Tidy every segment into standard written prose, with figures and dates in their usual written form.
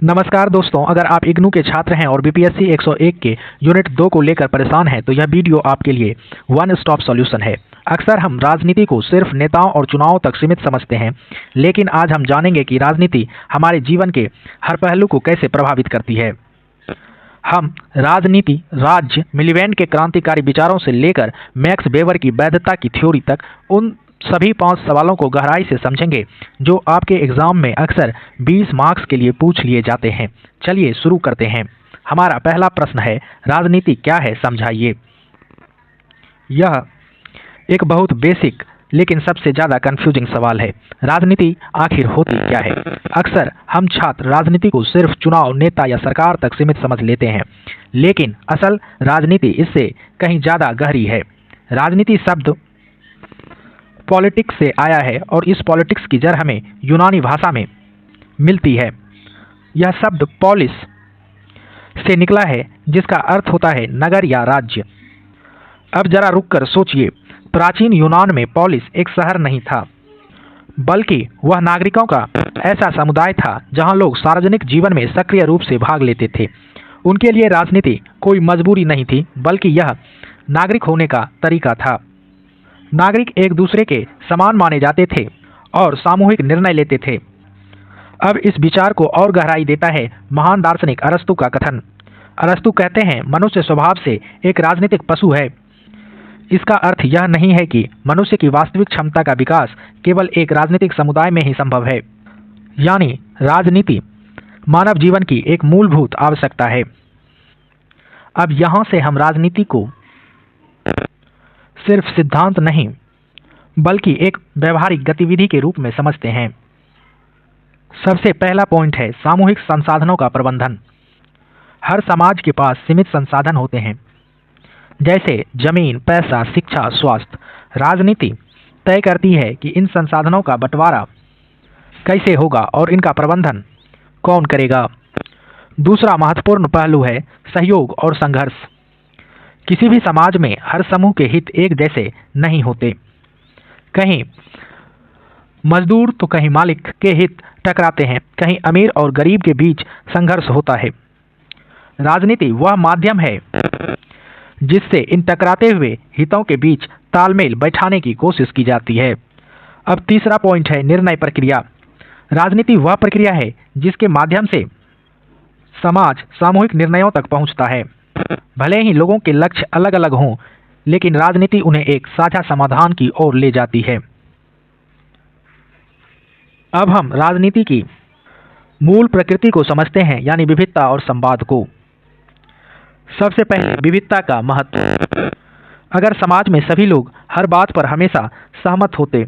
नमस्कार दोस्तों, अगर आप इग्नू के छात्र हैं और बीपीएससी 101 के यूनिट 2 को लेकर परेशान हैं तो यह वीडियो आपके लिए वन स्टॉप सॉल्यूशन है। अक्सर हम राजनीति को सिर्फ नेताओं और चुनावों तक सीमित समझते हैं, लेकिन आज हम जानेंगे कि राजनीति हमारे जीवन के हर पहलू को कैसे प्रभावित करती है। हम राजनीति, राज्य, मिलिवेंड के क्रांतिकारी विचारों से लेकर मैक्स वेबर की वैधता की थ्योरी तक उन सभी 5 सवालों को गहराई से समझेंगे जो आपके एग्जाम में अक्सर 20 मार्क्स के लिए पूछ लिए जाते हैं। चलिए शुरू करते हैं। हमारा पहला प्रश्न है, राजनीति क्या है, समझाइए। यह एक बहुत बेसिक लेकिन सबसे ज़्यादा कंफ्यूजिंग सवाल है। राजनीति आखिर होती क्या है? अक्सर हम छात्र राजनीति को सिर्फ चुनाव, नेता या सरकार तक सीमित समझ लेते हैं, लेकिन असल राजनीति इससे कहीं ज़्यादा गहरी है। राजनीति शब्द पॉलिटिक्स से आया है और इस पॉलिटिक्स की जड़ हमें यूनानी भाषा में मिलती है। यह शब्द पॉलिस से निकला है, जिसका अर्थ होता है नगर या राज्य। अब जरा रुककर सोचिए, प्राचीन यूनान में पॉलिस एक शहर नहीं था, बल्कि वह नागरिकों का ऐसा समुदाय था जहां लोग सार्वजनिक जीवन में सक्रिय रूप से भाग लेते थे। उनके लिए राजनीति कोई मजबूरी नहीं थी, बल्कि यह नागरिक होने का तरीका था। नागरिक एक दूसरे के समान माने जाते थे और सामूहिक निर्णय लेते थे। अब इस विचार को और गहराई देता है महान दार्शनिक अरस्तु का कथन। अरस्तु कहते हैं, मनुष्य स्वभाव से एक राजनीतिक पशु है। इसका अर्थ यह नहीं है कि मनुष्य की वास्तविक क्षमता का विकास केवल एक राजनीतिक समुदाय में ही संभव है, यानी राजनीति मानव जीवन की एक मूलभूत आवश्यकता है। अब यहाँ से हम राजनीति को सिर्फ सिद्धांत नहीं, बल्कि एक व्यवहारिक गतिविधि के रूप में समझते हैं। सबसे पहला पॉइंट है सामूहिक संसाधनों का प्रबंधन। हर समाज के पास सीमित संसाधन होते हैं, जैसे जमीन, पैसा, शिक्षा, स्वास्थ्य। राजनीति तय करती है कि इन संसाधनों का बंटवारा कैसे होगा और इनका प्रबंधन कौन करेगा। दूसरा महत्वपूर्ण पहलू है सहयोग और संघर्ष। किसी भी समाज में हर समूह के हित एक जैसे नहीं होते। कहीं मजदूर तो कहीं मालिक के हित टकराते हैं, कहीं अमीर और गरीब के बीच संघर्ष होता है। राजनीति वह माध्यम है जिससे इन टकराते हुए हितों के बीच तालमेल बैठाने की कोशिश की जाती है। अब तीसरा पॉइंट है निर्णय प्रक्रिया। राजनीति वह प्रक्रिया है जिसके माध्यम से समाज सामूहिक निर्णयों तक पहुंचता है। भले ही लोगों के लक्ष्य अलग अलग हों, लेकिन राजनीति उन्हें एक साझा समाधान की ओर ले जाती है। अब हम राजनीति की मूल प्रकृति को समझते हैं, यानी विविधता और संवाद को। सबसे पहले विविधता का महत्व। अगर समाज में सभी लोग हर बात पर हमेशा सहमत होते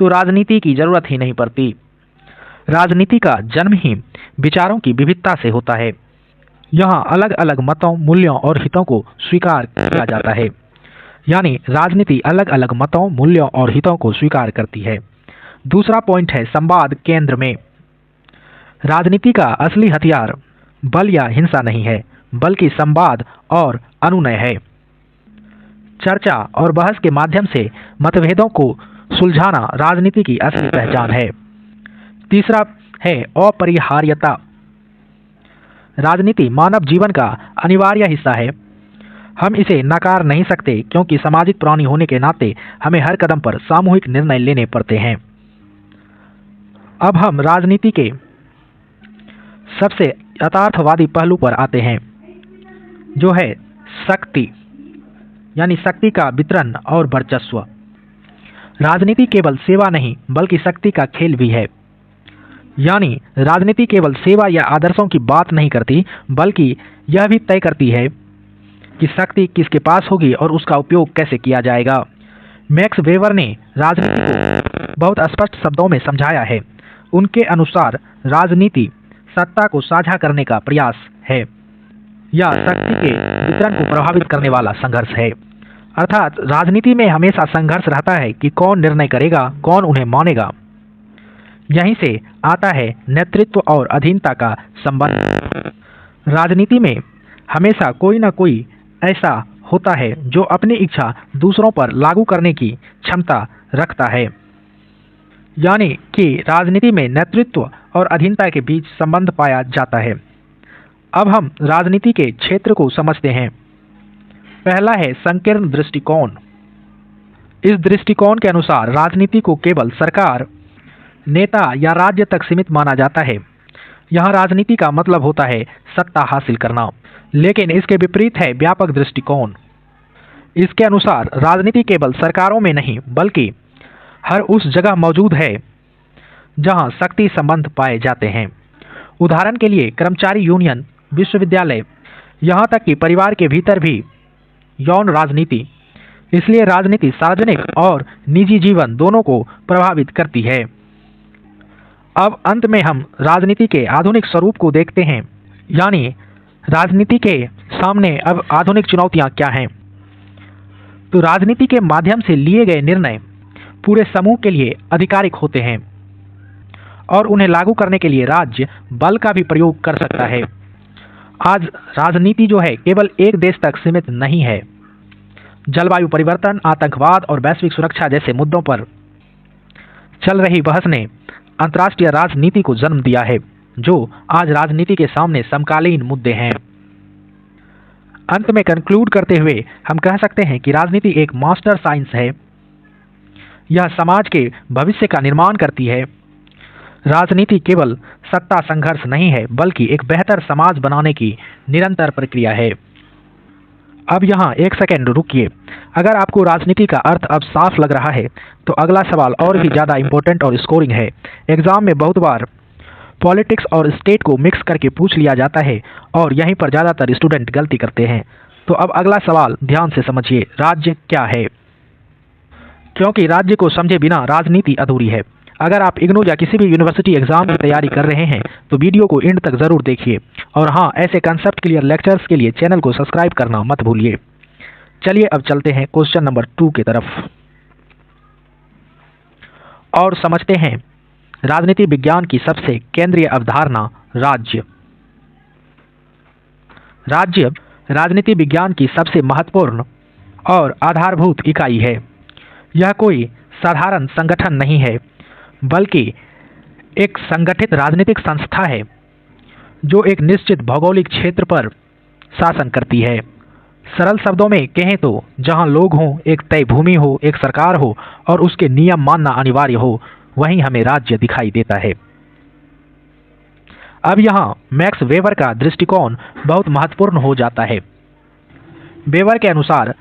तो राजनीति की जरूरत ही नहीं पड़ती। राजनीति का जन्म ही विचारों की विविधता से होता है। यहाँ अलग अलग मतों, मूल्यों और हितों को स्वीकार किया जाता है, यानी राजनीति अलग अलग मतों, मूल्यों और हितों को स्वीकार करती है। दूसरा पॉइंट है संवाद केंद्र में। राजनीति का असली हथियार बल या हिंसा नहीं है, बल्कि संवाद और अनुनय है। चर्चा और बहस के माध्यम से मतभेदों को सुलझाना राजनीति की असली पहचान है। तीसरा है अपरिहार्यता। राजनीति मानव जीवन का अनिवार्य हिस्सा है। हम इसे नकार नहीं सकते, क्योंकि सामाजिक प्राणी होने के नाते हमें हर कदम पर सामूहिक निर्णय लेने पड़ते हैं। अब हम राजनीति के सबसे यथार्थवादी पहलू पर आते हैं, जो है शक्ति, यानी शक्ति का वितरण और वर्चस्व। राजनीति केवल सेवा नहीं, बल्कि शक्ति का खेल भी है। यानी राजनीति केवल सेवा या आदर्शों की बात नहीं करती, बल्कि यह भी तय करती है कि शक्ति किसके पास होगी और उसका उपयोग कैसे किया जाएगा। मैक्स वेबर ने राजनीति को बहुत स्पष्ट शब्दों में समझाया है। उनके अनुसार राजनीति सत्ता को साझा करने का प्रयास है या शक्ति के वितरण को प्रभावित करने वाला संघर्ष है। अर्थात राजनीति में हमेशा संघर्ष रहता है कि कौन निर्णय करेगा, कौन उन्हें मानेगा। यहीं से आता है नेतृत्व और अधीनता का संबंध। राजनीति में हमेशा कोई ना कोई ऐसा होता है जो अपनी इच्छा दूसरों पर लागू करने की क्षमता रखता है। यानी कि राजनीति में नेतृत्व और अधीनता के बीच संबंध पाया जाता है। अब हम राजनीति के क्षेत्र को समझते हैं। पहला है संकीर्ण दृष्टिकोण। इस दृष्टिकोण के अनुसार राजनीति को केवल सरकार, नेता या राज्य तक सीमित माना जाता है। यहाँ राजनीति का मतलब होता है सत्ता हासिल करना, लेकिन इसके विपरीत है व्यापक दृष्टिकोण। इसके अनुसार राजनीति केवल सरकारों में नहीं बल्कि हर उस जगह मौजूद है जहाँ शक्ति संबंध पाए जाते हैं। उदाहरण के लिए कर्मचारी यूनियन, विश्वविद्यालय, यहाँ तक कि परिवार के भीतर भी यौन राजनीति। इसलिए राजनीति सार्वजनिक और निजी जीवन दोनों को प्रभावित करती है। अब अंत में हम राजनीति के आधुनिक स्वरूप को देखते हैं, यानी राजनीति के सामने अब आधुनिक चुनौतियां क्या हैं। तो राजनीति के माध्यम से लिए गए निर्णय पूरे समूह के लिए आधिकारिक होते हैं और उन्हें लागू करने के लिए राज्य बल का भी प्रयोग कर सकता है। आज राजनीति जो है केवल एक देश तक सीमित नहीं है। जलवायु परिवर्तन, आतंकवाद और वैश्विक सुरक्षा जैसे मुद्दों पर चल रही बहस ने अंतर्राष्ट्रीय राजनीति को जन्म दिया है, जो आज राजनीति के सामने समकालीन मुद्दे हैं। अंत में कंक्लूड करते हुए हम कह सकते हैं कि राजनीति एक मास्टर साइंस है। यह समाज के भविष्य का निर्माण करती है। राजनीति केवल सत्ता संघर्ष नहीं है बल्कि एक बेहतर समाज बनाने की निरंतर प्रक्रिया है। अब यहाँ एक सेकेंड रुकिए। अगर आपको राजनीति का अर्थ अब साफ लग रहा है तो अगला सवाल और भी ज़्यादा इम्पोर्टेंट और स्कोरिंग है। एग्जाम में बहुत बार पॉलिटिक्स और स्टेट को मिक्स करके पूछ लिया जाता है और यहीं पर ज़्यादातर स्टूडेंट गलती करते हैं। तो अब अगला सवाल ध्यान से समझिए, राज्य क्या है? क्योंकि राज्य को समझे बिना राजनीति अधूरी है। अगर आप इग्नू या किसी भी यूनिवर्सिटी एग्जाम की तैयारी कर रहे हैं तो वीडियो को एंड तक ज़रूर देखिए। और हाँ, ऐसे कंसेप्ट क्लियर लेक्चर्स के लिए चैनल को सब्सक्राइब करना मत भूलिए। चलिए अब चलते हैं क्वेश्चन नंबर 2 की तरफ और समझते हैं राजनीति विज्ञान की सबसे केंद्रीय अवधारणा राज्य। राज्य राजनीति विज्ञान की सबसे महत्वपूर्ण और आधारभूत इकाई है। यह कोई साधारण संगठन नहीं है बल्कि एक संगठित राजनीतिक संस्था है जो एक निश्चित भौगोलिक क्षेत्र पर शासन करती है। सरल शब्दों में कहें तो जहां लोग हों, एक तय भूमि हो, एक सरकार हो और उसके नियम मानना अनिवार्य हो, वहीं हमें राज्य दिखाई देता है। अब यहाँ मैक्स वेबर का दृष्टिकोण बहुत महत्वपूर्ण हो जाता है। वेबर के अनुसार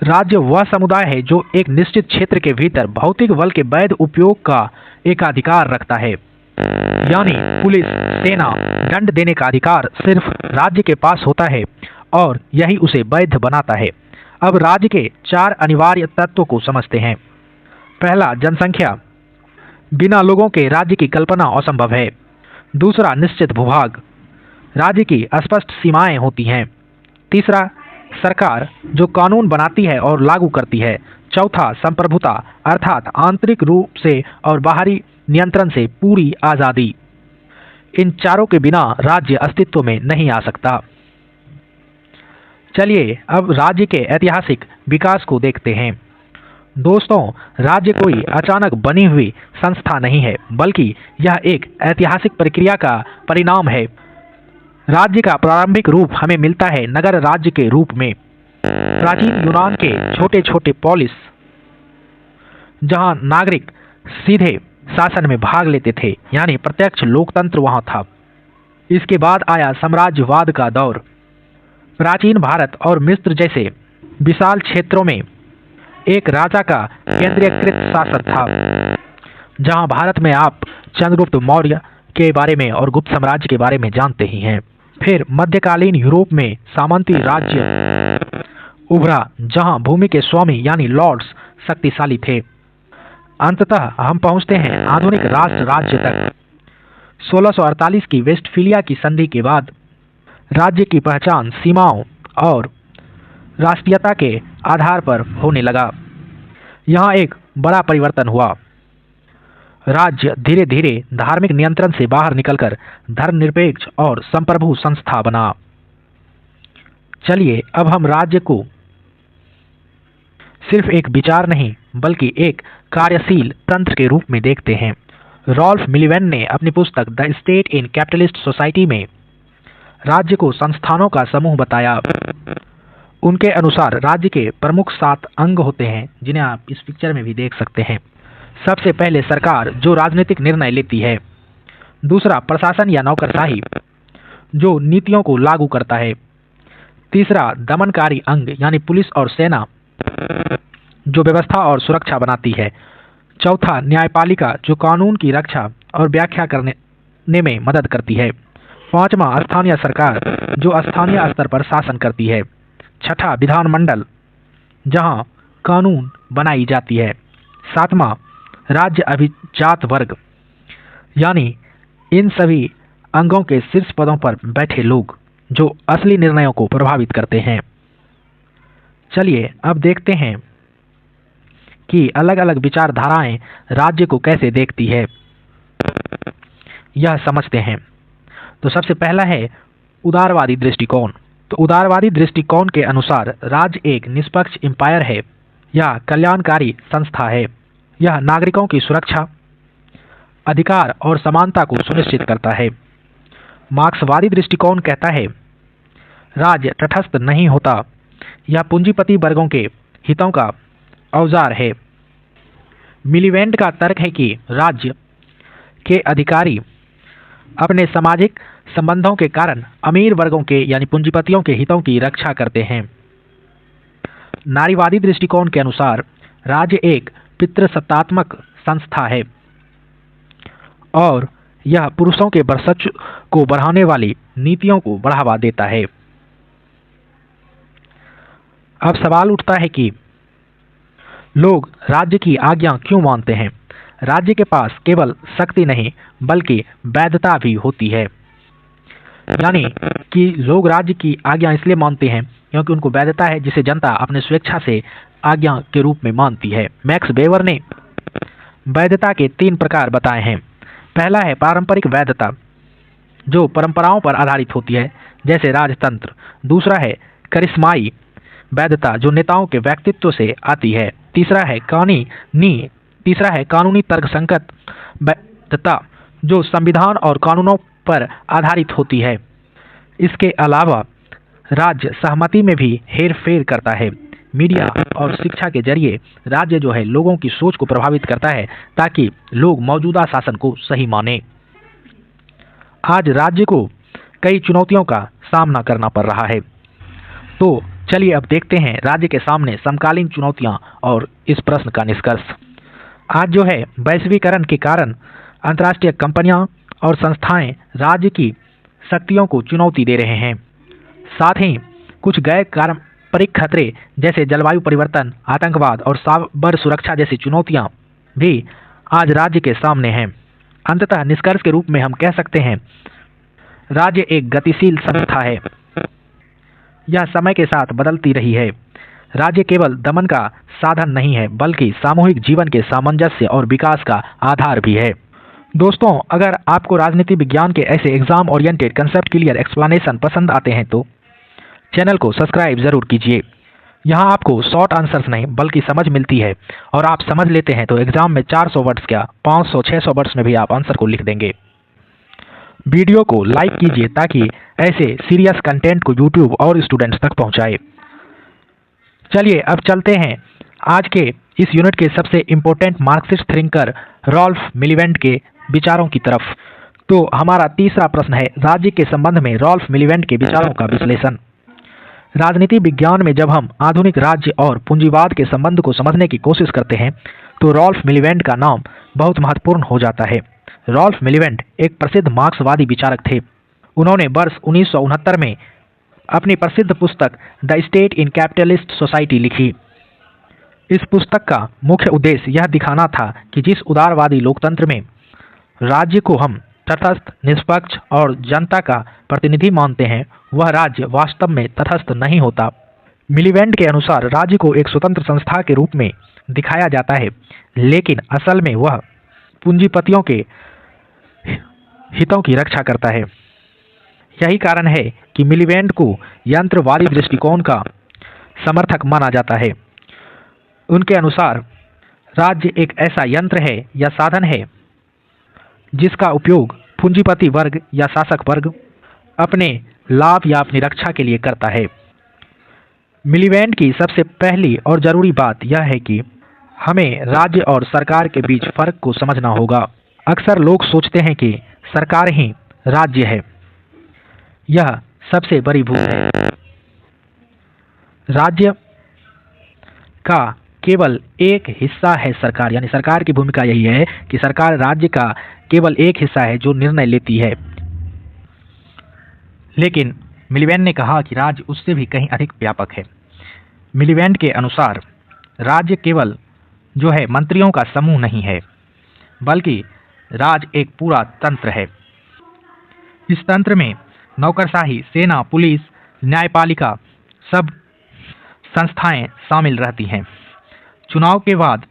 राज्य वह समुदाय है जो एक निश्चित क्षेत्र के भीतर भौतिक बल के वैध उपयोग का एकाधिकार रखता है। यानी पुलिस, सेना, दंड देने का अधिकार सिर्फ राज्य के पास होता है और यही उसे वैध बनाता है। अब राज्य के 4 अनिवार्य तत्वों को समझते हैं। पहला, जनसंख्या। बिना लोगों के राज्य की कल्पना असंभव है। दूसरा, निश्चित भूभाग। राज्य की स्पष्ट सीमाएं होती हैं। तीसरा, सरकार जो कानून बनाती है और लागू करती है। चौथा, संप्रभुता अर्थात आंतरिक रूप से और बाहरी नियंत्रण से पूरी आज़ादी। इन चारों के बिना राज्य अस्तित्व में नहीं आ सकता। चलिए अब राज्य के ऐतिहासिक विकास को देखते हैं। दोस्तों, राज्य कोई अचानक बनी हुई संस्था नहीं है बल्कि यह एक ऐतिहासिक प्रक्रिया का परिणाम है। राज्य का प्रारंभिक रूप हमें मिलता है नगर राज्य के रूप में। प्राचीन यूनान के छोटे छोटे पोलिस जहां नागरिक सीधे शासन में भाग लेते थे, यानी प्रत्यक्ष लोकतंत्र वहां था। इसके बाद आया साम्राज्यवाद का दौर। प्राचीन भारत और मिस्र जैसे विशाल क्षेत्रों में एक राजा का केंद्रीयकृत शासन था। जहां भारत में आप चंद्रगुप्त मौर्य के बारे में और गुप्त साम्राज्य के बारे में जानते ही हैं। फिर मध्यकालीन यूरोप में सामंती राज्य उभरा जहां भूमि के स्वामी यानी लॉर्ड्स शक्तिशाली थे। अंततः हम पहुंचते हैं आधुनिक राष्ट्र राज्य तक। 1648 की वेस्टफीलिया की संधि के बाद राज्य की पहचान सीमाओं और राष्ट्रीयता के आधार पर होने लगा। यहाँ एक बड़ा परिवर्तन हुआ। राज्य धीरे धीरे धार्मिक नियंत्रण से बाहर निकलकर धर्मनिरपेक्ष और संप्रभु संस्था बना। चलिए अब हम राज्य को सिर्फ एक विचार नहीं बल्कि एक कार्यशील तंत्र के रूप में देखते हैं। रॉल्फ मिलिवेंड ने अपनी पुस्तक the state in capitalist society में राज्य को संस्थानों का समूह बताया। उनके अनुसार राज्य के प्रमुख 7 अंग होते हैं, जिन्हें आप इस पिक्चर में भी देख सकते हैं। सबसे पहले सरकार, जो राजनीतिक निर्णय लेती है। दूसरा प्रशासन या नौकरशाही, जो नीतियों को लागू करता है। तीसरा दमनकारी अंग यानी पुलिस और सेना, जो व्यवस्था और सुरक्षा बनाती है। चौथा न्यायपालिका, जो कानून की रक्षा और व्याख्या करने में मदद करती है। पांचवा स्थानीय सरकार, जो स्थानीय स्तर पर शासन करती है। छठा विधानमंडल, जहां कानून बनाई जाती है। सातवां राज्य अभिजात वर्ग, यानी इन सभी अंगों के शीर्ष पदों पर बैठे लोग जो असली निर्णयों को प्रभावित करते हैं। चलिए अब देखते हैं कि अलग अलग विचारधाराएं राज्य को कैसे देखती है, यह समझते हैं। तो सबसे पहला है उदारवादी दृष्टिकोण। तो उदारवादी दृष्टिकोण के अनुसार राज्य एक निष्पक्ष एम्पायर है या कल्याणकारी संस्था है। यह नागरिकों की सुरक्षा, अधिकार और समानता को सुनिश्चित करता है। मार्क्सवादी दृष्टिकोण कहता है राज्य तटस्थ नहीं होता, यह पूंजीपति वर्गों के हितों का औजार है। मिलिवेंड का तर्क है कि राज्य के अधिकारी अपने सामाजिक संबंधों के कारण अमीर वर्गों के यानी पूंजीपतियों के हितों की रक्षा करते हैं। नारीवादी दृष्टिकोण के अनुसार राज्य एक पितृसत्तात्मक संस्था है और यह पुरुषों के वर्चस्व को बढ़ाने वाली नीतियों को बढ़ावा देता है। अब सवाल उठता है कि लोग राज्य की आज्ञा क्यों मानते हैं? राज्य के पास केवल शक्ति नहीं बल्कि वैधता भी होती है, यानी कि लोग राज्य की आज्ञा इसलिए मानते हैं क्योंकि उनको वैधता है जिसे जनता अपने स्वेच्छा से आज्ञा के रूप में मानती है। मैक्स वेबर ने वैधता के 3 प्रकार बताए हैं। पहला है पारंपरिक वैधता, जो परंपराओं पर आधारित होती है, जैसे राजतंत्र। दूसरा है करिश्माई वैधता, जो नेताओं के व्यक्तित्व से आती है। तीसरा है कानूनी तर्कसंगत वैधता, जो संविधान और कानूनों पर आधारित होती है। इसके अलावा राज्य सहमति में भी हेरफेर करता है। मीडिया और शिक्षा के जरिए राज्य जो है लोगों की सोच को प्रभावित करता है ताकि लोग मौजूदा शासन को सही माने। आज राज्य को कई चुनौतियों का सामना करना पड़ रहा है। तो चलिए अब देखते हैं राज्य के सामने समकालीन चुनौतियां और इस प्रश्न का निष्कर्ष। आज जो है वैश्वीकरण के कारण अंतर्राष्ट्रीय कंपनियां और संस्थाएं राज्य की शक्तियों को चुनौती दे रहे हैं। साथ ही कुछ गैर पारंपरिक खतरे जैसे जलवायु परिवर्तन, आतंकवाद और साइबर सुरक्षा जैसी चुनौतियां भी आज राज्य के सामने हैं। अंततः निष्कर्ष के रूप में हम कह सकते हैं राज्य एक गतिशील संस्था है, यह समय के साथ बदलती रही है। राज्य केवल दमन का साधन नहीं है बल्कि सामूहिक जीवन के सामंजस्य और विकास का आधार भी है। दोस्तों, अगर आपको राजनीति विज्ञान के ऐसे exam oriented concept clear explanation पसंद आते हैं तो चैनल को सब्सक्राइब जरूर कीजिए। यहाँ आपको शॉर्ट आंसर्स नहीं बल्कि समझ मिलती है और आप समझ लेते हैं तो एग्जाम में 400 वर्ड्स क्या 500-600 वर्ड्स में भी आप आंसर को लिख देंगे। वीडियो को लाइक कीजिए ताकि ऐसे सीरियस कंटेंट को यूट्यूब और स्टूडेंट्स तक पहुंचाए। चलिए अब चलते हैं आज के इस यूनिट के सबसे इम्पोर्टेंट मार्क्सिस्ट थिंकर रॉल्फ मिलिवेंड के विचारों की तरफ। तो हमारा तीसरा प्रश्न है राज्य के संबंध में रॉल्फ मिलिवेंड के विचारों का विश्लेषण। राजनीति विज्ञान में जब हम आधुनिक राज्य और पूंजीवाद के संबंध को समझने की कोशिश करते हैं तो रॉल्फ मिलिवेंड का नाम बहुत महत्वपूर्ण हो जाता है। रॉल्फ मिलिवेंड एक प्रसिद्ध मार्क्सवादी विचारक थे। उन्होंने वर्ष 1969 में अपनी प्रसिद्ध पुस्तक the state in capitalist society लिखी। इस पुस्तक का मुख्य उद्देश्य यह दिखाना था कि जिस उदारवादी लोकतंत्र में राज्य को हम तटस्थ, निष्पक्ष और जनता का प्रतिनिधि मानते हैं वह राज्य वास्तव में तटस्थ नहीं होता। मिलिवेंड के अनुसार राज्य को एक स्वतंत्र संस्था के रूप में दिखाया जाता है, लेकिन असल में वह पूंजीपतियों के हितों की रक्षा करता है। यही कारण है कि मिलिवेंड को यंत्रवादी दृष्टिकोण का समर्थक माना जाता है। उनके अनुसार राज्य एक ऐसा यंत्र है या साधन है जिसका उपयोग पूंजीपति वर्ग या शासक वर्ग अपने लाभ या अपनी रक्षा के लिए करता है। मिलीवेंड की सबसे पहली और जरूरी बात यह है कि हमें राज्य और सरकार के बीच फर्क को समझना होगा। अक्सर लोग सोचते हैं कि सरकार ही राज्य है। यह सबसे बड़ी भूल है। राज्य का केवल एक हिस्सा है सरकार, यानी सरकार की भूमिका यही है कि सरकार राज्य का केवल एक हिस्सा है जो निर्णय लेती है। लेकिन मिलीवेंड ने कहा कि राज्य उससे भी कहीं अधिक व्यापक है। मिलीवेंड के अनुसार राज्य केवल जो है मंत्रियों का समूह नहीं है, बल्कि राज्य एक पूरा तंत्र है। इस तंत्र में नौकरशाही, सेना, पुलिस, न्यायपालिका सब संस्थाएं शामिल रहती हैं। चुनाव के बाद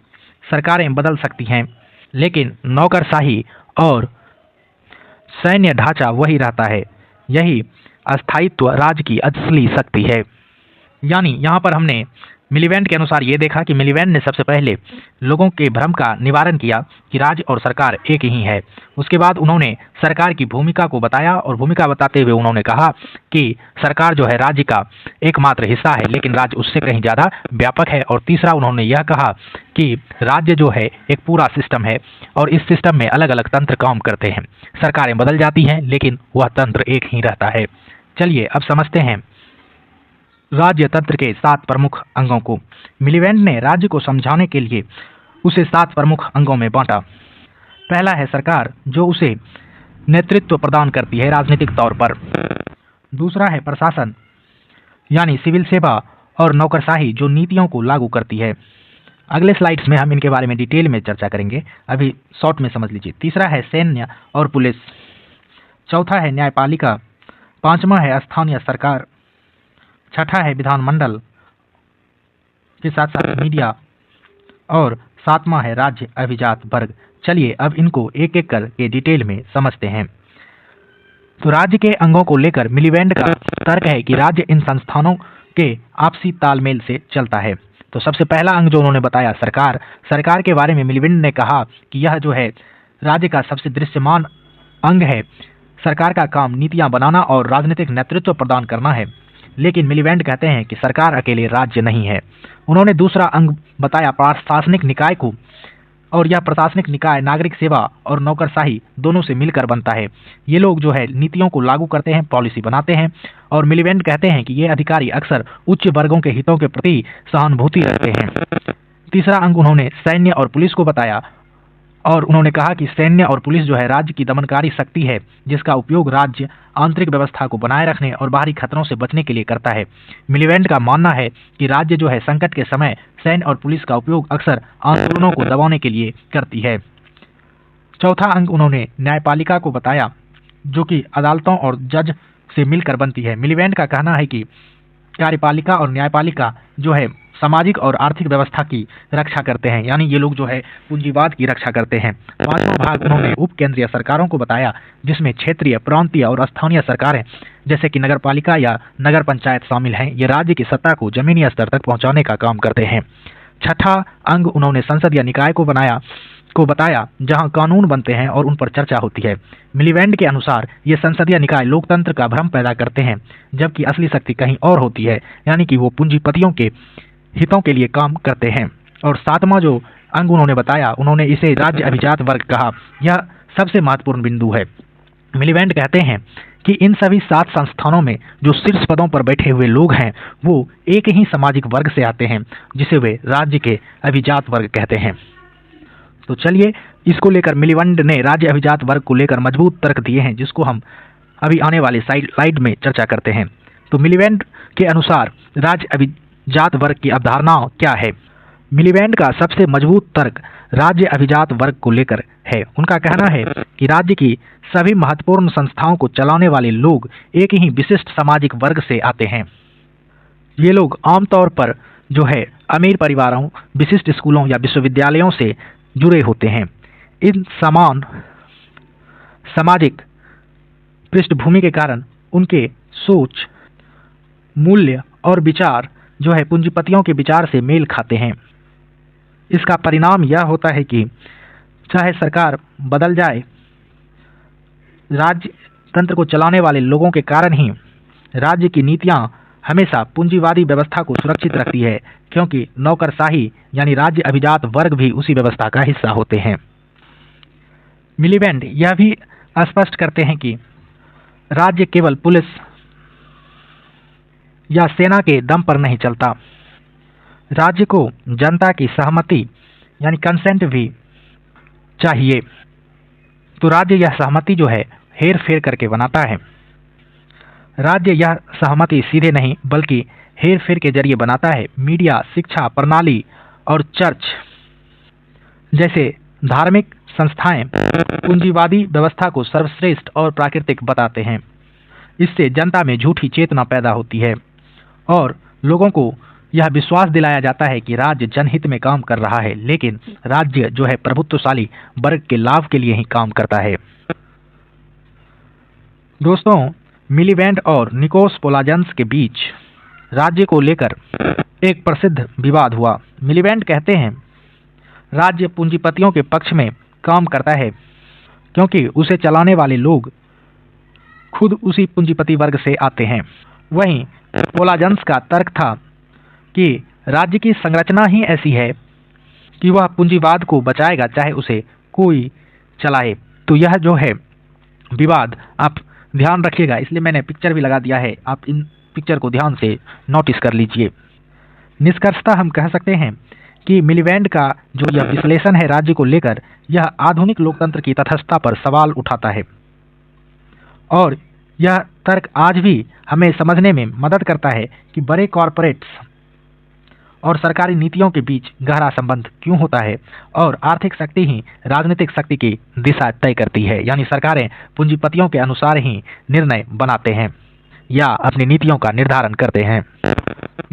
सरकारें बदल सकती हैं, लेकिन नौकरशाही और सैन्य ढांचा वही रहता है। यही अस्थायित्व राज्य की असली शक्ति है। यानी यहाँ पर हमने मिलीवेंड के अनुसार ये देखा कि मिलीवेंड ने सबसे पहले लोगों के भ्रम का निवारण किया कि राज्य और सरकार एक ही है। उसके बाद उन्होंने सरकार की भूमिका को बताया और भूमिका बताते हुए उन्होंने कहा कि सरकार जो है राज्य का एकमात्र हिस्सा है, लेकिन राज्य उससे कहीं ज़्यादा व्यापक है। और तीसरा उन्होंने यह कहा कि राज्य जो है एक पूरा सिस्टम है और इस सिस्टम में अलग अलग तंत्र काम करते हैं। सरकारें बदल जाती हैं, लेकिन वह तंत्र एक ही रहता है। चलिए अब समझते हैं राज्य तंत्र के 7 प्रमुख अंगों को। मिलीवेंड ने राज्य को समझाने के लिए उसे 7 प्रमुख अंगों में बांटा। पहला है सरकार, जो उसे नेतृत्व प्रदान करती है राजनीतिक तौर पर। दूसरा है प्रशासन, यानी सिविल सेवा और नौकरशाही, जो नीतियों को लागू करती है। अगले स्लाइड्स में हम इनके बारे में डिटेल में चर्चा करेंगे, अभी शॉर्ट में समझ लीजिए। तीसरा है सैन्य और पुलिस। चौथा है न्यायपालिका। पांचवा है स्थानीय सरकार। छठा है विधानमंडल के साथ साथ मीडिया। और सातवां है राज्य अभिजात वर्ग। चलिए अब इनको एक एक करके डिटेल में समझते हैं। तो राज्य के अंगों को लेकर मिलीवेंड का तर्क है कि राज्य इन संस्थानों के आपसी तालमेल से चलता है। तो सबसे पहला अंग जो उन्होंने बताया सरकार। सरकार के बारे में मिलीवेंड ने कहा कि यह जो है राज्य का सबसे दृश्यमान अंग है। सरकार का काम नीतियां बनाना और राजनीतिक नेतृत्व प्रदान करना है। लेकिन मिलीवेंड कहते हैं कि सरकार अकेले राज्य नहीं है। उन्होंने दूसरा अंग बताया प्रशासनिक निकाय को, और यह प्रशासनिक निकाय नागरिक सेवा और नौकरशाही दोनों से मिलकर बनता है। ये लोग जो है नीतियों को लागू करते हैं, पॉलिसी बनाते हैं। और मिलीवेंड कहते हैं कि ये अधिकारी अक्सर उच्च वर्गों के हितों के प्रति सहानुभूति रखते हैं। तीसरा अंग उन्होंने सैन्य और पुलिस को बताया, और उन्होंने कहा कि सैन्य और पुलिस जो है राज्य की दमनकारी शक्ति है, जिसका उपयोग राज्य आंतरिक व्यवस्था को बनाए रखने और बाहरी खतरों से बचने के लिए करता है। मिलीवेंड का मानना है कि राज्य जो है संकट के समय सैन्य और पुलिस का उपयोग अक्सर आंदोलनों को दबाने के लिए करती है। चौथा अंग उन्होंने न्यायपालिका को बताया, जो कि अदालतों और जज से मिलकर बनती है। मिलीवेंड का कहना है कि कार्यपालिका और न्यायपालिका जो है सामाजिक और आर्थिक व्यवस्था की रक्षा करते हैं, यानी ये लोग जो है पूंजीवाद की रक्षा करते हैं। पांचवा भाग उन्होंने उप केंद्रीय सरकारों को बताया, जिसमें क्षेत्रीय, प्रांतीय और स्थानीय सरकारें जैसे कि नगरपालिका या नगर पंचायत शामिल हैं। ये राज्य की सत्ता को जमीनी स्तर तक पहुंचाने का काम करते हैं। छठा अंग उन्होंने संसदीय निकाय को बताया, जहां कानून बनते हैं और उन पर चर्चा होती है। मिलीवेंड के अनुसार ये संसदीय निकाय लोकतंत्र का भ्रम पैदा करते हैं, जबकि असली शक्ति कहीं और होती है, यानी कि वो पूंजीपतियों के हितों के लिए काम करते हैं। और सातवां जो अंग उन्होंने बताया, उन्होंने इसे राज्य अभिजात वर्ग कहा। यह सबसे महत्वपूर्ण बिंदु है। मिलीवेंड कहते हैं कि इन सभी 7 संस्थानों में जो शीर्ष पदों पर बैठे हुए लोग हैं, वो एक ही सामाजिक वर्ग से आते हैं, जिसे वे राज्य के अभिजात वर्ग कहते हैं। तो चलिए इसको लेकर मिलीवेंड ने राज्य अभिजात वर्ग को लेकर मजबूत तर्क दिए हैं, जिसको हम अभी आने वाले स्लाइड में चर्चा करते हैं। तो मिलीवेंड के अनुसार राज्य अभिजात वर्ग की अवधारणा क्या है? मिलीवेंड का सबसे मजबूत तर्क राज्य अभिजात वर्ग को लेकर है। उनका कहना है कि राज्य की सभी महत्वपूर्ण संस्थाओं को चलाने वाले लोग एक ही विशिष्ट सामाजिक वर्ग से आते हैं। ये लोग आमतौर पर जो है अमीर परिवारों, विशिष्ट स्कूलों या विश्वविद्यालयों से जुड़े होते हैं। इन समान सामाजिक पृष्ठभूमि के कारण उनके सोच, मूल्य और विचार जो है पूंजीपतियों के विचार से मेल खाते हैं। इसका परिणाम यह होता है कि चाहे सरकार बदल जाए, राज्य तंत्र को चलाने वाले लोगों के कारण ही राज्य की नीतियां हमेशा पूंजीवादी व्यवस्था को सुरक्षित रखती है, क्योंकि नौकरशाही यानी राज्य अभिजात वर्ग भी उसी व्यवस्था का हिस्सा होते हैं। मिलीबैंड यह भी स्पष्ट करते हैं कि राज्य केवल पुलिस या सेना के दम पर नहीं चलता, राज्य को जनता की सहमति यानी कंसेंट भी चाहिए। तो राज्य यह सहमति जो है हेर फेर करके बनाता है। राज्य यह सहमति सीधे नहीं बल्कि हेर फेर के जरिए बनाता है। मीडिया, शिक्षा प्रणाली और चर्च जैसे धार्मिक संस्थाएं पूंजीवादी व्यवस्था को सर्वश्रेष्ठ और प्राकृतिक बताते हैं। इससे जनता में झूठी चेतना पैदा होती है और लोगों को यह विश्वास दिलाया जाता है कि राज्य जनहित में काम कर रहा है, लेकिन राज्य जो है प्रभुत्वशाली वर्ग के लाभ के लिए ही काम करता है। दोस्तों, मिलीबैंड और निकोस पोलाजन्स के बीच राज्य को लेकर एक प्रसिद्ध विवाद हुआ। मिलीबैंड कहते हैं राज्य पूंजीपतियों के पक्ष में काम करता है क्योंकि उसे चलाने वाले लोग खुद उसी पूंजीपति वर्ग से आते हैं। वहीं पोलाजन्स का तर्क था कि राज्य की संरचना ही ऐसी है कि वह पूंजीवाद को बचाएगा चाहे उसे कोई चलाए। तो यह जो है विवाद आप ध्यान रखिएगा, इसलिए मैंने पिक्चर भी लगा दिया है, आप इन पिक्चर को ध्यान से नोटिस कर लीजिए। निष्कर्षतः हम कह सकते हैं कि मिलीबैंड का जो यह विश्लेषण है राज्य को लेकर, यह आधुनिक लोकतंत्र की तटस्थता पर सवाल उठाता है और यह तर्क आज भी हमें समझने में मदद करता है कि बड़े कॉरपोरेट्स और सरकारी नीतियों के बीच गहरा संबंध क्यों होता है और आर्थिक शक्ति ही राजनीतिक शक्ति की दिशा तय करती है। यानी सरकारें पूंजीपतियों के अनुसार ही निर्णय बनाते हैं या अपनी नीतियों का निर्धारण करते हैं।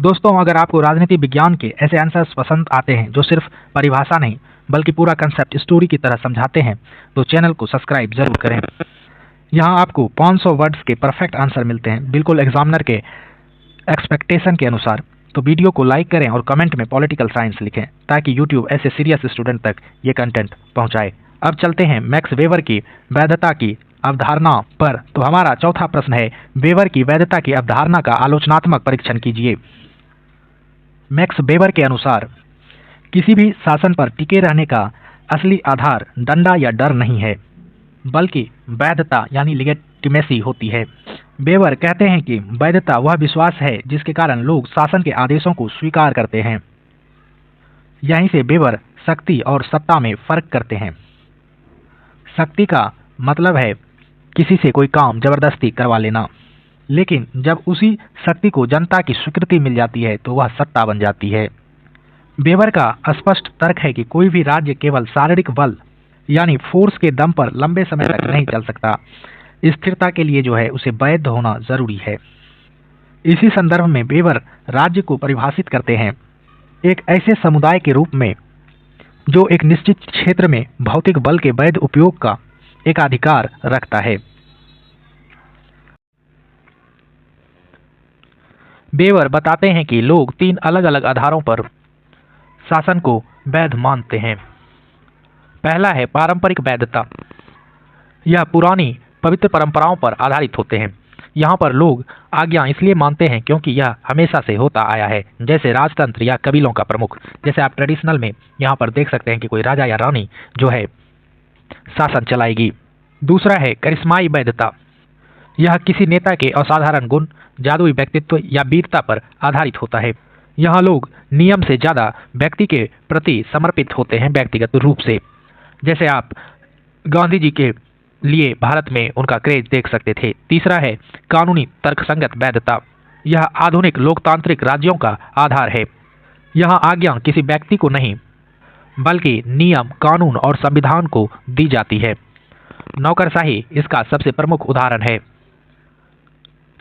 दोस्तों, अगर आपको राजनीति विज्ञान के ऐसे आंसर्स पसंद आते हैं जो सिर्फ परिभाषा नहीं बल्कि पूरा कंसेप्ट स्टोरी की तरह समझाते हैं, तो चैनल को सब्सक्राइब जरूर करें। यहाँ आपको 500 वर्ड्स के परफेक्ट आंसर मिलते हैं, बिल्कुल एग्जामिनर के एक्सपेक्टेशन के अनुसार। तो वीडियो को लाइक करें और कमेंट में पॉलिटिकल साइंस लिखें ताकि यूट्यूब ऐसे सीरियस स्टूडेंट तक ये कंटेंट पहुंचाए। अब चलते हैं मैक्स वेबर की वैधता की अवधारणा पर। तो हमारा चौथा प्रश्न है, वेबर की वैधता की अवधारणा का आलोचनात्मक परीक्षण कीजिए। मैक्स वेबर के अनुसार किसी भी शासन पर टिके रहने का असली आधार डंडा या डर नहीं है बल्कि वैधता यानी लीजिटिमेसी होती है। वेबर कहते हैं कि वैधता वह विश्वास है जिसके कारण लोग शासन के आदेशों को स्वीकार करते हैं। यहीं से वेबर शक्ति और सत्ता में फर्क करते हैं। शक्ति का मतलब है किसी से कोई काम जबरदस्ती करवा लेना, लेकिन जब उसी शक्ति को जनता की स्वीकृति मिल जाती है तो वह सत्ता बन जाती है। वेबर का स्पष्ट तर्क है कि कोई भी राज्य केवल शारीरिक बल यानी फोर्स के दम पर लंबे समय तक नहीं चल सकता। स्थिरता के लिए जो है उसे वैध होना जरूरी है। इसी संदर्भ में वेबर राज्य को परिभाषित करते हैं एक ऐसे समुदाय के रूप में जो एक निश्चित क्षेत्र में भौतिक बल के वैध उपयोग का एकाधिकार रखता है। वेबर बताते हैं कि लोग 3 अलग अलग आधारों पर शासन को वैध मानते हैं। पहला है पारंपरिक वैधता। यह पुरानी पवित्र परंपराओं पर आधारित होते हैं। यहाँ पर लोग आज्ञा इसलिए मानते हैं क्योंकि यह हमेशा से होता आया है, जैसे राजतंत्र या कबीलों का प्रमुख। जैसे आप ट्रेडिशनल में यहाँ पर देख सकते हैं कि कोई राजा या रानी जो है शासन चलाएगी। दूसरा है करिश्माई वैधता। यह किसी नेता के असाधारण गुण, जादुई व्यक्तित्व या वीरता पर आधारित होता है। यहाँ लोग नियम से ज़्यादा व्यक्ति के प्रति समर्पित होते हैं व्यक्तिगत रूप से। जैसे आप गांधी जी के लिए भारत में उनका क्रेज देख सकते थे। तीसरा है कानूनी तर्कसंगत वैधता। यह आधुनिक लोकतांत्रिक राज्यों का आधार है। यहाँ आज्ञा किसी व्यक्ति को नहीं बल्कि नियम, कानून और संविधान को दी जाती है। नौकरशाही इसका सबसे प्रमुख उदाहरण है।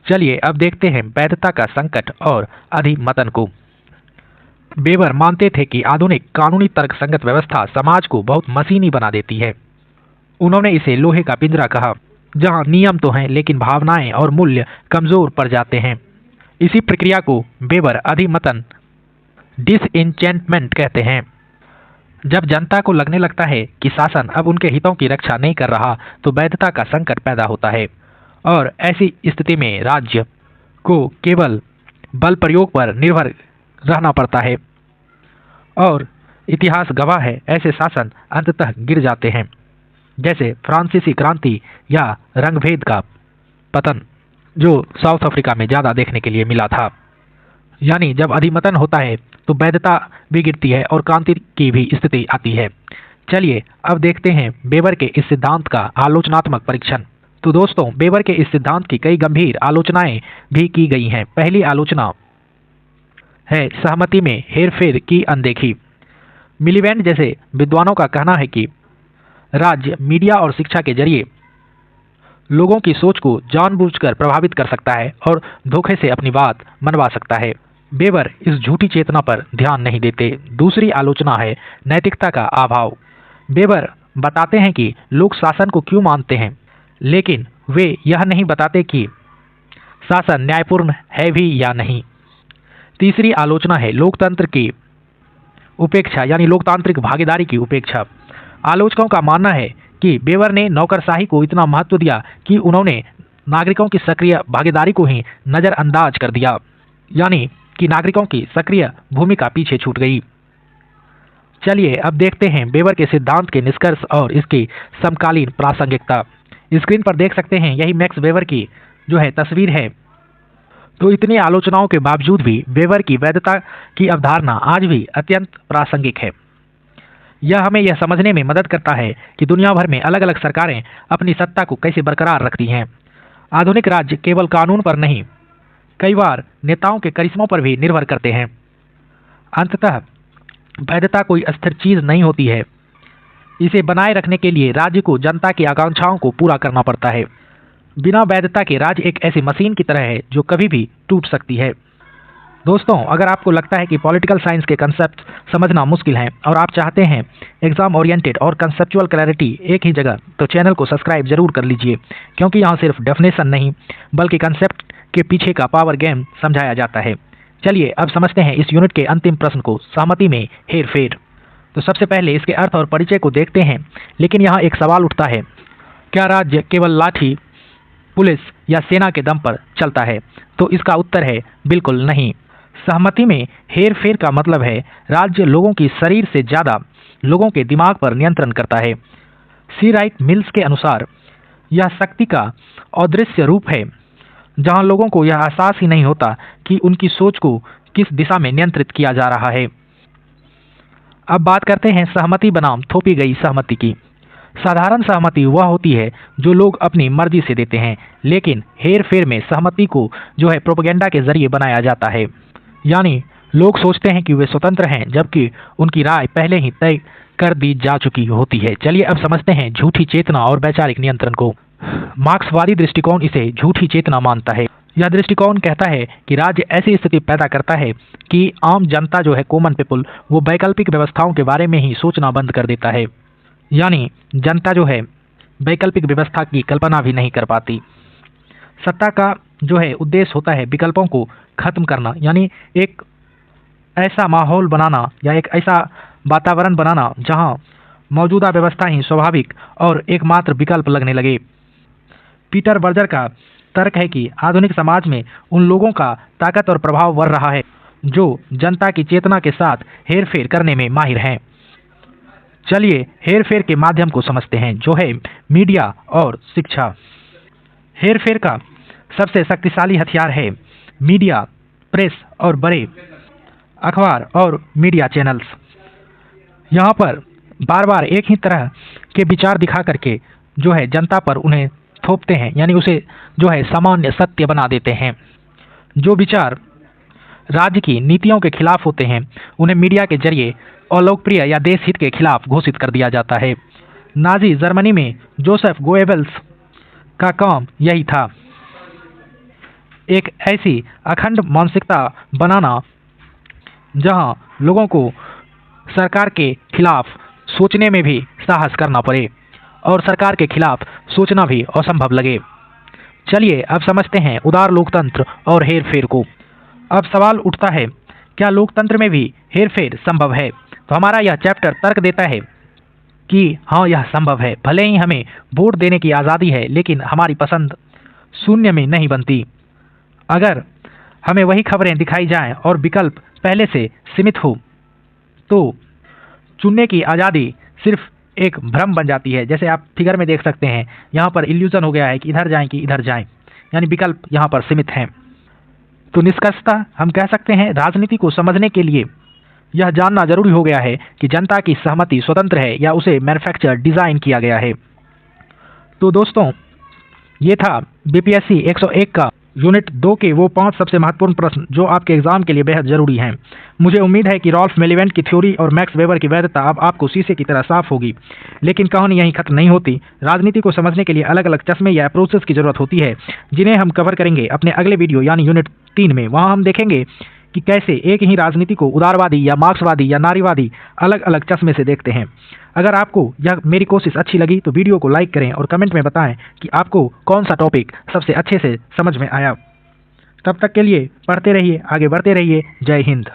चलिए अब देखते हैं वैधता का संकट और अधिमतन को। वेबर मानते थे कि आधुनिक कानूनी तर्कसंगत व्यवस्था समाज को बहुत मशीनी बना देती है। उन्होंने इसे लोहे का पिंजरा कहा, जहां नियम तो हैं लेकिन भावनाएं और मूल्य कमजोर पड़ जाते हैं। इसी प्रक्रिया को वेबर अधिमतन डिसइंचेंटमेंट कहते हैं। जब जनता को लगने लगता है कि शासन अब उनके हितों की रक्षा नहीं कर रहा तो वैधता का संकट पैदा होता है और ऐसी स्थिति में राज्य को केवल बल प्रयोग पर निर्भर रहना पड़ता है और इतिहास गवाह है ऐसे शासन अंततः गिर जाते हैं, जैसे फ्रांसीसी क्रांति या रंगभेद का पतन जो साउथ अफ्रीका में ज़्यादा देखने के लिए मिला था। यानी जब अधिमतन होता है तो वैधता भी गिरती है और क्रांति की भी स्थिति आती है। चलिए अब देखते हैं वेबर के इस सिद्धांत का आलोचनात्मक परीक्षण। तो दोस्तों, वेबर के इस सिद्धांत की कई गंभीर आलोचनाएं भी की गई हैं। पहली आलोचना है सहमति में हेरफेर की अनदेखी। मिलीवेंड जैसे विद्वानों का कहना है कि राज्य मीडिया और शिक्षा के जरिए लोगों की सोच को जानबूझकर प्रभावित कर सकता है और धोखे से अपनी बात मनवा सकता है। वेबर इस झूठी चेतना पर ध्यान नहीं देते। दूसरी आलोचना है नैतिकता का अभाव। वेबर बताते हैं कि लोग शासन को क्यों मानते हैं, लेकिन वे यह नहीं बताते कि शासन न्यायपूर्ण है भी या नहीं। तीसरी आलोचना है लोकतंत्र की उपेक्षा, यानी लोकतांत्रिक भागीदारी की उपेक्षा। आलोचकों का मानना है कि वेबर ने नौकरशाही को इतना महत्व दिया कि उन्होंने नागरिकों की सक्रिय भागीदारी को ही नज़रअंदाज कर दिया, यानी कि नागरिकों की सक्रिय भूमिका पीछे छूट गई। चलिए अब देखते हैं वेबर के सिद्धांत के निष्कर्ष और इसकी समकालीन प्रासंगिकता। स्क्रीन पर देख सकते हैं, यही मैक्स वेबर की जो है तस्वीर है। तो इतनी आलोचनाओं के बावजूद भी वेबर की वैधता की अवधारणा आज भी अत्यंत प्रासंगिक है। यह हमें यह समझने में मदद करता है कि दुनिया भर में अलग अलग सरकारें अपनी सत्ता को कैसे बरकरार रखती हैं। आधुनिक राज्य केवल कानून पर नहीं, कई बार नेताओं के करिश्मों पर भी निर्भर करते हैं। अंततः वैधता कोई अस्थिर चीज नहीं होती है। इसे बनाए रखने के लिए राज्य को जनता की आकांक्षाओं को पूरा करना पड़ता है। बिना वैधता के राज्य एक ऐसी मशीन की तरह है जो कभी भी टूट सकती है। दोस्तों, अगर आपको लगता है कि पॉलिटिकल साइंस के कंसेप्ट समझना मुश्किल है और आप चाहते हैं एग्जाम ओरिएंटेड और कंसेप्चुअल क्लैरिटी एक ही जगह, तो चैनल को सब्सक्राइब जरूर कर लीजिए, क्योंकि यहाँ सिर्फ डेफिनेशन नहीं बल्कि कंसेप्ट के पीछे का पावर गेम समझाया जाता है। चलिए अब समझते हैं इस यूनिट के अंतिम प्रश्न को, सहमति में हेरफेर। तो सबसे पहले इसके अर्थ और परिचय को देखते हैं, लेकिन यहाँ एक सवाल उठता है, क्या राज्य केवल लाठी, पुलिस या सेना के दम पर चलता है? तो इसका उत्तर है बिल्कुल नहीं। सहमति में हेरफेर का मतलब है राज्य लोगों की शरीर से ज़्यादा लोगों के दिमाग पर नियंत्रण करता है। सी राइट मिल्स के अनुसार यह शक्ति का अदृश्य रूप है, जहां लोगों को यह एहसास ही नहीं होता कि उनकी सोच को किस दिशा में नियंत्रित किया जा रहा है। अब बात करते हैं सहमति बनाम थोपी गई सहमति की। साधारण सहमति वह होती है जो लोग अपनी मर्जी से देते हैं, लेकिन हेर-फेर में सहमति को जो है प्रोपेगेंडा के जरिए बनाया जाता है। यानी लोग सोचते हैं कि वे स्वतंत्र हैं, जबकि उनकी राय पहले ही तय कर दी जा चुकी होती है। चलिए अब समझते हैं झूठी चेतना और वैचारिक नियंत्रण को। मार्क्सवादी दृष्टिकोण इसे झूठी चेतना मानता है। यह दृष्टिकोण कहता है कि राज्य ऐसी स्थिति पैदा करता है कि आम जनता जो है कॉमन पीपल, वो वैकल्पिक व्यवस्थाओं के बारे में ही सोचना बंद कर देता है। यानी जनता जो है वैकल्पिक व्यवस्था की कल्पना भी नहीं कर पाती। सत्ता का जो है उद्देश्य होता है विकल्पों को खत्म करना, यानी एक ऐसा माहौल बनाना या एक ऐसा वातावरण बनाना जहां मौजूदा व्यवस्था ही स्वाभाविक और एकमात्र विकल्प लगने लगे। पीटर बर्जर का तर्क है कि आधुनिक समाज में उन लोगों का ताकत और प्रभाव बढ़ रहा है जो जनता की चेतना के साथ हेरफेर करने में माहिर हैं। चलिए हेरफेर के माध्यम को समझते हैं, जो है मीडिया और शिक्षा। हेरफेर का सबसे शक्तिशाली हथियार है मीडिया, प्रेस और बड़े अखबार और मीडिया चैनल्स। यहाँ पर बार बार एक ही तरह के विचार दिखा करके जो है जनता पर उन्हें थोपते हैं, यानी उसे जो है सामान्य सत्य बना देते हैं। जो विचार राज्य की नीतियों के खिलाफ होते हैं उन्हें मीडिया के जरिए अलोकप्रिय या देश हित के खिलाफ घोषित कर दिया जाता है। नाजी जर्मनी में जोसेफ गोएबल्स का काम यही था, एक ऐसी अखंड मानसिकता बनाना जहां लोगों को सरकार के खिलाफ सोचने में भी साहस करना पड़े और सरकार के खिलाफ सोचना भी असंभव लगे। चलिए अब समझते हैं उदार लोकतंत्र और हेरफेर को। अब सवाल उठता है, क्या लोकतंत्र में भी हेरफेर संभव है? तो हमारा यह चैप्टर तर्क देता है कि हाँ, यह संभव है। भले ही हमें वोट देने की आज़ादी है, लेकिन हमारी पसंद शून्य में नहीं बनती। अगर हमें वही खबरें दिखाई जाएं और विकल्प पहले से सीमित हो तो चुनने की आज़ादी सिर्फ एक भ्रम बन जाती है। जैसे आप फिगर में देख सकते हैं, यहाँ पर इल्यूजन हो गया है कि इधर जाएं कि इधर जाएं, यानी विकल्प यहाँ पर सीमित हैं। तो निष्कर्षतः हम कह सकते हैं, राजनीति को समझने के लिए यह जानना जरूरी हो गया है कि जनता की सहमति स्वतंत्र है या उसे मैन्युफैक्चर डिज़ाइन किया गया है। तो दोस्तों, ये था बीपीएससी 101 का यूनिट 2 के वो 5 सबसे महत्वपूर्ण प्रश्न जो आपके एग्जाम के लिए बेहद जरूरी हैं। मुझे उम्मीद है कि रॉल्फ मेलिवेंट की थ्योरी और मैक्स वेबर की वैधता अब आपको शीशे की तरह साफ होगी। लेकिन कहानी यहीं खत्म नहीं होती। राजनीति को समझने के लिए अलग अलग चश्मे या अप्रोचेस की जरूरत होती है, जिन्हें हम कवर करेंगे अपने अगले वीडियो यानी यूनिट 3 में। वहाँ हम देखेंगे कि कैसे एक ही राजनीति को उदारवादी या मार्क्सवादी या नारीवादी अलग अलग चश्मे से देखते हैं। अगर आपको यह मेरी कोशिश अच्छी लगी तो वीडियो को लाइक करें और कमेंट में बताएं कि आपको कौन सा टॉपिक सबसे अच्छे से समझ में आया। तब तक के लिए पढ़ते रहिए, आगे बढ़ते रहिए। जय हिंद।